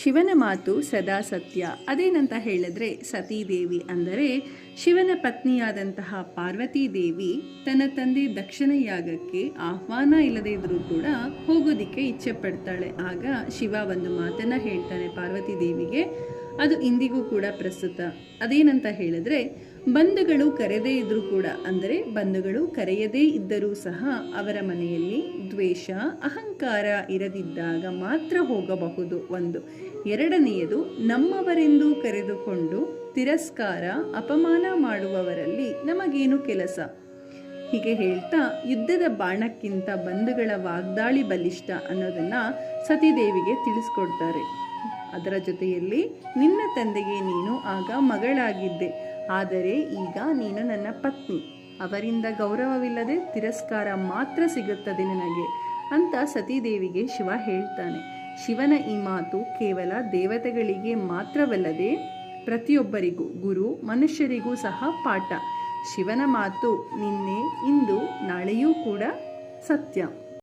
ಶಿವನ ಮಾತು ಸದಾ ಸತ್ಯ. ಅದೇನಂತ ಹೇಳಿದ್ರೆ, ಸತೀದೇವಿ ಅಂದರೆ ಶಿವನ ಪತ್ನಿಯಾದಂತಹ ಪಾರ್ವತೀ ದೇವಿ ತನ್ನ ತಂದೆ ದಕ್ಷಿಣ ಯಾಗಕ್ಕೆ ಆಹ್ವಾನ ಇಲ್ಲದೇ ಇದ್ರೂ ಕೂಡ ಹೋಗೋದಿಕ್ಕೆ ಇಚ್ಛೆ ಪಡ್ತಾಳೆ. ಆಗ ಶಿವ ಒಂದು ಮಾತನ್ನ ಹೇಳ್ತಾನೆ ಪಾರ್ವತೀ ದೇವಿಗೆ. ಅದು ಇಂದಿಗೂ ಕೂಡ ಪ್ರಸ್ತುತ. ಅದೇನಂತ ಹೇಳಿದ್ರೆ, ಬಂಧುಗಳು ಕರೆದೇ ಇದ್ರೂ ಕೂಡ, ಅಂದರೆ ಬಂಧುಗಳು ಕರೆಯದೇ ಇದ್ದರೂ ಸಹ ಅವರ ಮನೆಯಲ್ಲಿ ದ್ವೇಷ ಅಹಂಕಾರ ಇರದಿದ್ದಾಗ ಮಾತ್ರ ಹೋಗಬಹುದು. ಒಂದು. ಎರಡನೆಯದು, ನಮ್ಮವರೆಂದು ಕರೆದುಕೊಂಡು ತಿರಸ್ಕಾರ ಅಪಮಾನ ಮಾಡುವವರಲ್ಲಿ ನಮಗೇನು ಕೆಲಸ. ಹೀಗೆ ಹೇಳ್ತಾ ಯುದ್ಧದ ಬಾಣಕ್ಕಿಂತ ಬಂಧುಗಳ ವಾಗ್ದಾಳಿ ಬಲಿಷ್ಠ ಅನ್ನೋದನ್ನ ಸತೀದೇವಿಗೆ ತಿಳಿಸ್ಕೊಡ್ತಾರೆ. ಅದರ ಜೊತೆಯಲ್ಲಿ, ನಿನ್ನ ತಂದೆಗೆ ನೀನು ಆಗ ಮಗಳಾಗಿದ್ದೆ, ಆದರೆ ಈಗ ನೀನು ನನ್ನ ಪತ್ನಿ. ಅವರಿಂದ ಗೌರವವಿಲ್ಲದೆ ತಿರಸ್ಕಾರ ಮಾತ್ರ ಸಿಗುತ್ತದೆ ನಿನಗೆ ಅಂತ ಸತೀದೇವಿಗೆ ಶಿವ ಹೇಳ್ತಾನೆ. ಶಿವನ ಈ ಮಾತು ಕೇವಲ ದೇವತೆಗಳಿಗೆ ಮಾತ್ರವಲ್ಲದೆ ಪ್ರತಿಯೊಬ್ಬರಿಗೂ, ಗುರು ಮನುಷ್ಯರಿಗೂ ಸಹ ಪಾಠ. ಶಿವನ ಮಾತು ನಿನ್ನೆ, ಇಂದು, ನಾಳೆಯೂ ಕೂಡ ಸತ್ಯ.